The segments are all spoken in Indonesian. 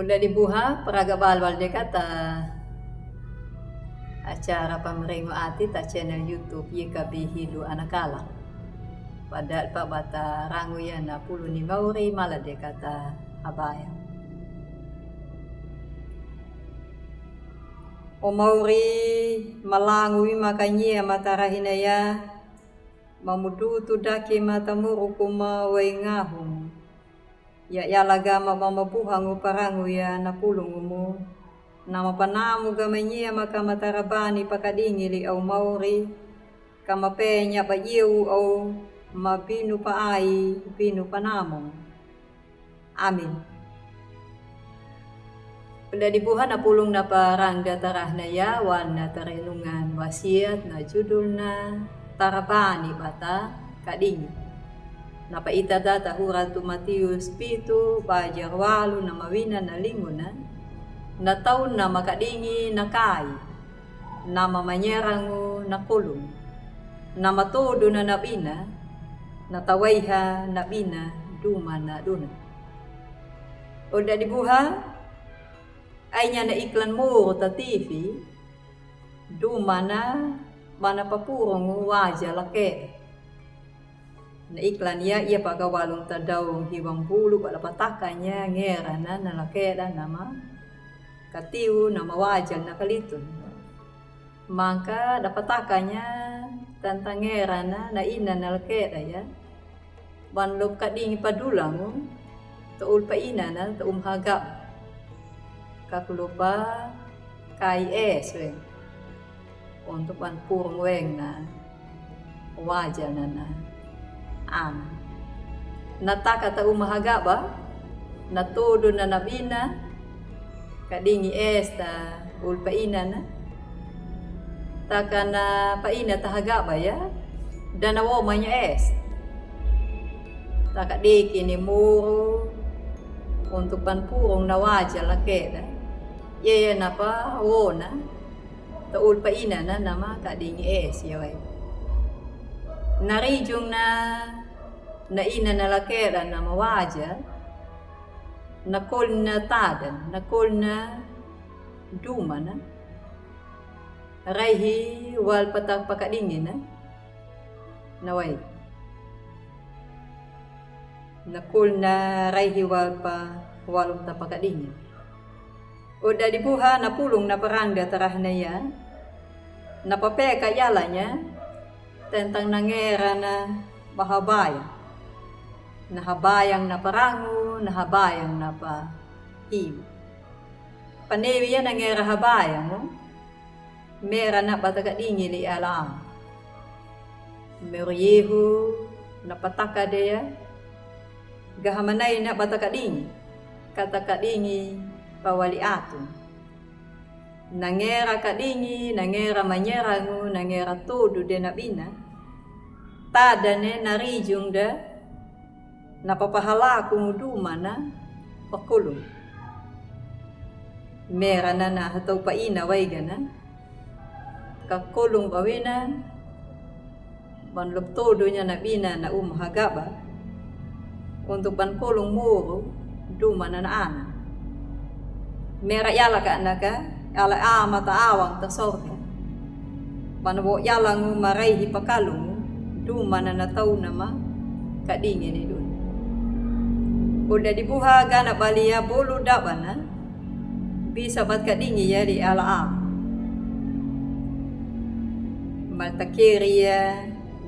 Udah dibuha peraga balwal de kata acara pameringo ati ta channel YouTube YKB Hidu Anakala. Padahal pa bata rangu ya na pulu ni mauri mala de kata abaya. O mauri malangui makanya matarahinaya mamudu tu daki matamuru kuma waingahum. Ya lagama mamabuhangu parangu ya napulungumu. Nama panamu gamanya maka matarabani pakadingili au mauri. Kamapenya bayiu au mabinu paai binu panamu. Amin. Udah dibuhan na pulung na parangga tarahna ya wana tarenungan wasiat na judulna tarabani bata kadingi. Napa ita data huratu Matius pitu bajar walu na mawina na linguna na taon na makadingi na kai na mamanyerangu na kulong na matodo na nabina na tawaiha nabina duma na duna. Udah dibuha ay nya na iklan mo ta TV duma na mana papurong waja lake. Na iklan ya ia pagawalong tadaw hiwang bulu pada patakanya ngera na nalakeda nama katiu nama wajal na kalitun. Maka dapatakannya tentang ngera na ina nalakeda ya. Banlop kadingi padulang taul pa ina na taum hagap. Kakulupa kai we. Untuk ban purong weng na wajal na nataka ta umahaga ba natudo na nabina kadingi esta ulpaina na taka na paina tahaga ba ya danawo manya es taka diki ni muro untuk panpurong na waja lake na yeye na pa wona ta ulpaina na nama kadingi es yawai narijung na ina na lakera na mawaja na kol na tadan na kol na duma na raihi wal patak pakadingin na way na kol na raihi wal walong tapakadingin udah dibuha na pulong na parangga tarah na ya na papeka yalanya tentang nangera na bahabaya na habayang na parangu na habayang na pa hiu panewi yan nangera habayang mo mera na batakadingi li alam meriyehu na pataka deya gahamanay na batakadingi katakadingi pawali atun nangera kadingi, nangera manyerangu, nangera todo de nabina. Tada ne narijung da napapahala kumuduma na pakulong. Mera na na hataw paina waiga na. Kakulong bawina. Banlop todo nya nabina na umahagaba. Untuk bankulong muro, duma na ana. Mera yala ka anaka. Ala mata awang ta sorte. Panabo yalang maray hipakalong duma na nataw nama kadingin ni dun. Udah dibuha gana balia bolu dabana bisa bat kadingi ya di ala Maltakeria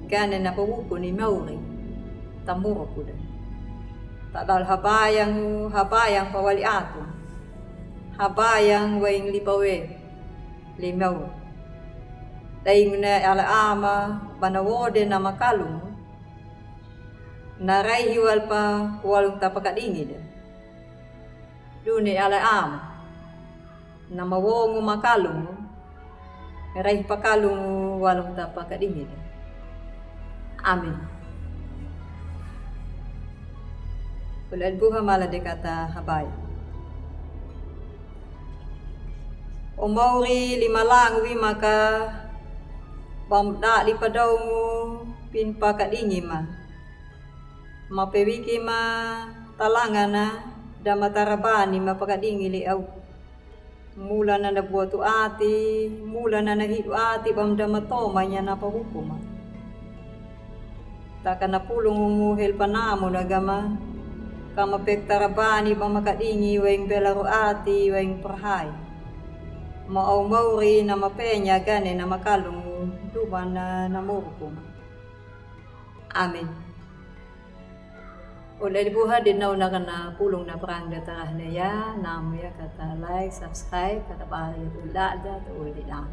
gana na pawuko ni mauri tamuro kuda. Tadal habayang pawali ato. Habayang waing lipawe limaw daing na alaama banawode na makalung naray hiwal pa walong tapakadingid duni alaama na mawongo makalung naray pakalung walong tapakadingid. Amin. Ulad buha mala de kata habayang o mauri limalang wi maka pamda lipadaw mo pinpakadingi ma mapewiki ma talanga na da matarabani mapakadingili au mula na nabuatu ati, mula na nahidu ati bam da matoma niya napahukuma. Taka na pulong umuhil panamo na gama, kama pektarabani bang makadingi weng belaro ati weng perhay. Maaw mauri na mapenya gane na makalong duman na namurukuma. Amen. Ulay buha din na na pulong na prangga tarah na ya, namo ya kata like, subscribe, kata pari ula da, uli lang.